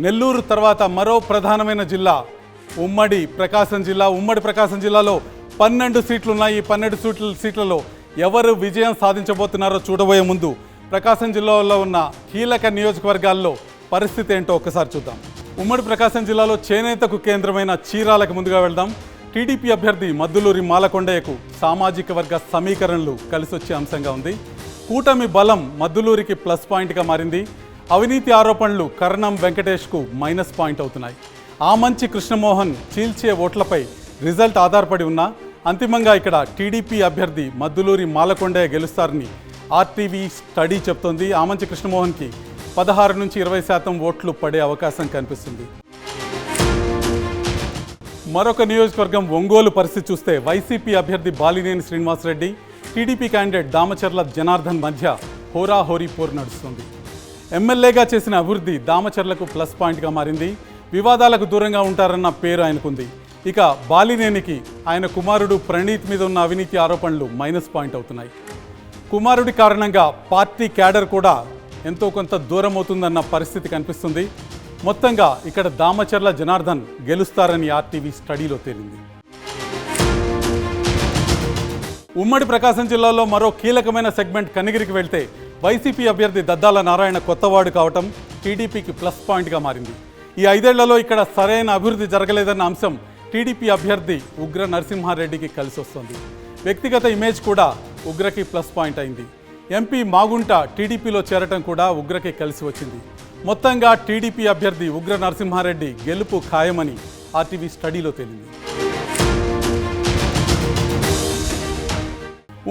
నెల్లూరు తర్వాత మరో ప్రధానమైన జిల్లా ఉమ్మడి ప్రకాశం జిల్లా. ఉమ్మడి ప్రకాశం జిల్లాలో 12 సీట్లు ఉన్నాయి. ఈ 12 సీట్లలో ఎవరు విజయం సాధించబోతున్నారో చూడబోయే ముందు ప్రకాశం జిల్లాలో ఉన్న కీలక నియోజకవర్గాల్లో పరిస్థితి ఏంటో ఒక్కసారి చూద్దాం. ఉమ్మడి ప్రకాశం జిల్లాలో చేనేతకు కేంద్రమైన చీరాలకు ముందుగా వెళ్దాం. టీడీపీ అభ్యర్థి మద్దులూరి మాలకొండయ్యకు సామాజిక వర్గ సమీకరణలు కలిసొచ్చే అంశంగా ఉంది. కూటమి బలం మద్దులూరికి ప్లస్ పాయింట్గా మారింది. అవినీతి ఆరోపణలు కరణం వెంకటేష్కు మైనస్ పాయింట్ అవుతున్నాయి. ఆమంచి కృష్ణమోహన్ చీల్చే ఓట్లపై రిజల్ట్ ఆధారపడి ఉన్నా అంతిమంగా ఇక్కడ టీడీపీ అభ్యర్థి మద్దులూరి మాలకొండయ్య గెలుస్తారని ఆర్టీవీ స్టడీ చెప్తోంది. ఆమంచి కృష్ణమోహన్కి 16 నుంచి 20% ఓట్లు పడే అవకాశం కనిపిస్తుంది. మరొక నియోజకవర్గం ఒంగోలు పరిస్థితి చూస్తే వైసీపీ అభ్యర్థి బాలినేని శ్రీనివాసరెడ్డి, టీడీపీ క్యాండిడేట్ దామచర్ల జనార్దన్ మధ్య హోరాహోరీ పోరు నడుస్తుంది. ఎమ్మెల్యేగా చేసిన అభివృద్ధి దామచర్లకు ప్లస్ పాయింట్గా మారింది. వివాదాలకు దూరంగా ఉంటారన్న పేరు ఆయనకుంది. ఇక బాలినేనికి ఆయన కుమారుడు ప్రణీత్ మీద ఉన్న అవినీతి ఆరోపణలు మైనస్ పాయింట్ అవుతున్నాయి. కుమారుడి కారణంగా పార్టీ క్యాడర్ కూడా ఎంతో కొంత దూరం అవుతుందన్న పరిస్థితి కనిపిస్తుంది. మొత్తంగా ఇక్కడ దామచర్ల జనార్దన్ గెలుస్తారని ఆర్టీవీ స్టడీలో తేలింది. ఉమ్మడి ప్రకాశం జిల్లాలో మరో కీలకమైన సెగ్మెంట్ కనిగిరికి వెళ్తే వైసీపీ అభ్యర్థి దద్దాల నారాయణ కొత్తవాడు కావటం టీడీపీకి ప్లస్ పాయింట్గా మారింది. ఈ 5 ఏళ్లలో ఇక్కడ సరైన అభివృద్ధి జరగలేదన్న అంశం టీడీపీ అభ్యర్థి ఉగ్ర నరసింహారెడ్డికి కలిసి వస్తుంది. వ్యక్తిగత ఇమేజ్ కూడా ఉగ్రకి ప్లస్ పాయింట్ అయింది. ఎంపీ మాగుంట టీడీపీలో చేరటం కూడా ఉగ్రకి కలిసి వచ్చింది. మొత్తంగా టీడీపీ అభ్యర్థి ఉగ్ర నరసింహారెడ్డి గెలుపు ఖాయమని ఆర్టీవీ స్టడీలో తేలింది.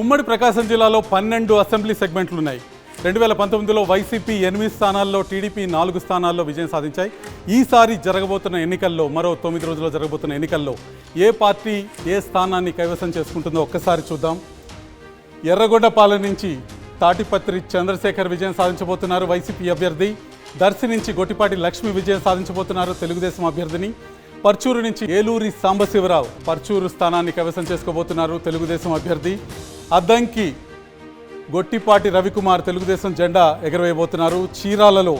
ఉమ్మడి ప్రకాశం జిల్లాలో 12 అసెంబ్లీ సెగ్మెంట్లున్నాయి. 2019లో వైసీపీ 8 స్థానాల్లో, టీడీపీ 4 స్థానాల్లో విజయం సాధించాయి. ఈసారి జరగబోతున్న ఎన్నికల్లో, మరో 9 రోజుల్లో జరగబోతున్న ఎన్నికల్లో ఏ పార్టీ ఏ స్థానాన్ని కైవసం చేసుకుంటుందో ఒక్కసారి చూద్దాం. ఎర్రగొండపాలెం నుంచి తాటిపత్రి చంద్రశేఖర్ విజయం సాధించబోతున్నారు వైసీపీ అభ్యర్థి. దర్శి నుంచి గొట్టిపాటి లక్ష్మి విజయం సాధించబోతున్నారు తెలుగుదేశం అభ్యర్థిని. పర్చూరు నుంచి ఏలూరి సాంబశివరావు పర్చూరు స్థానాన్ని కైవసం చేసుకోబోతున్నారు తెలుగుదేశం అభ్యర్థి. అద్దంకి గొట్టిపాటి రవికుమార్ తెలుగుదేశం జెండా ఎగరవేయబోతున్నారు. చీరాలలో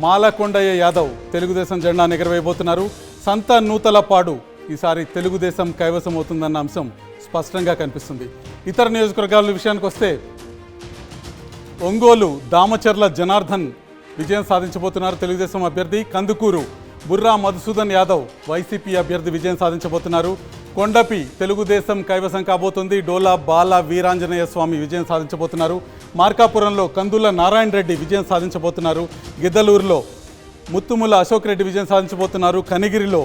మాలకొండయ్య యాదవ్ తెలుగుదేశం జెండాను ఎగరవేయబోతున్నారు. సంత నూతలపాడు ఈసారి తెలుగుదేశం కైవసం అవుతుందన్న అంశం స్పష్టంగా కనిపిస్తుంది. ఇతర నియోజకవర్గాల విషయానికి వస్తే ఒంగోలు దామచర్ల జనార్దన్ విజయం సాధించబోతున్నారు తెలుగుదేశం అభ్యర్థి. కందుకూరు బుర్రా మధుసూదన్ యాదవ్ వైసీపీ అభ్యర్థి విజయం సాధించబోతున్నారు. కొండపి తెలుగుదేశం కైవసం కాబోతుంది. డోలా బాల వీరాంజనేయ స్వామి విజయం సాధించబోతున్నారు. మార్కాపురంలో కందుల నారాయణ రెడ్డి విజయం సాధించబోతున్నారు. గిద్దలూరులో ముత్తుముల అశోక్ రెడ్డి విజయం సాధించబోతున్నారు. కనిగిరిలో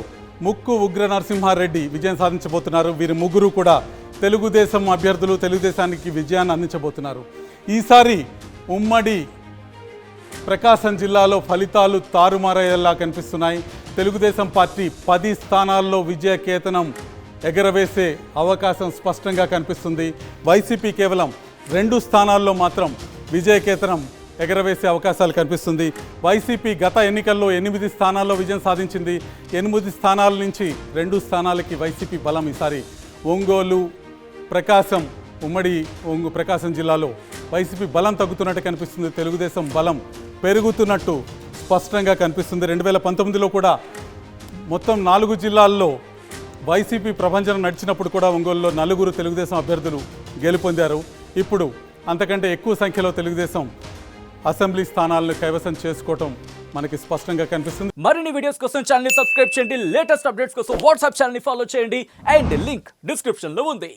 ముక్కు ఉగ్ర నరసింహారెడ్డి విజయం సాధించబోతున్నారు. వీరి ముగ్గురు కూడా తెలుగుదేశం అభ్యర్థులు, తెలుగుదేశానికి విజయాన్ని అందించబోతున్నారు. ఈసారి ఉమ్మడి ప్రకాశం జిల్లాలో ఫలితాలు తారుమారయ్యేలా కనిపిస్తున్నాయి. తెలుగుదేశం పార్టీ 10 స్థానాల్లో విజయ కేతనం ఎగరవేసే అవకాశం స్పష్టంగా కనిపిస్తుంది. వైసీపీ కేవలం 2 స్థానాల్లో మాత్రం విజయకేతనం ఎగరవేసే అవకాశాలు కనిపిస్తుంది. వైసీపీ గత ఎన్నికల్లో 8 స్థానాల్లో విజయం సాధించింది. 8 స్థానాల నుంచి 2 స్థానాలకి వైసీపీ బలం ఈసారి ఒంగోలు, ప్రకాశం, ఉమ్మడి ప్రకాశం జిల్లాలో వైసీపీ బలం తగ్గుతున్నట్టు కనిపిస్తుంది. తెలుగుదేశం బలం పెరుగుతున్నట్టు స్పష్టంగా కనిపిస్తుంది. 2019లో కూడా మొత్తం 4 జిల్లాల్లో వైసీపీ ప్రభంజనం నడిచినప్పుడు కూడా ఒంగోలులో 4 తెలుగుదేశం అభ్యర్థులు గెలుపొందారు. ఇప్పుడు అంతకంటే ఎక్కువ సంఖ్యలో తెలుగుదేశం అసెంబ్లీ స్థానాలను కైవసం చేసుకోవటం మనకి స్పష్టంగా కనిపిస్తుంది. మరిన్ని వీడియోస్ కోసం ఛానల్ ని సబ్స్క్రైబ్ చేయండి. లేటెస్ట్ అప్డేట్స్ కోసం వాట్సాప్ ఛానల్ ని ఫాలో చేయండి. అండ్ లింక్ డిస్క్రిప్షన్ లో ఉంది.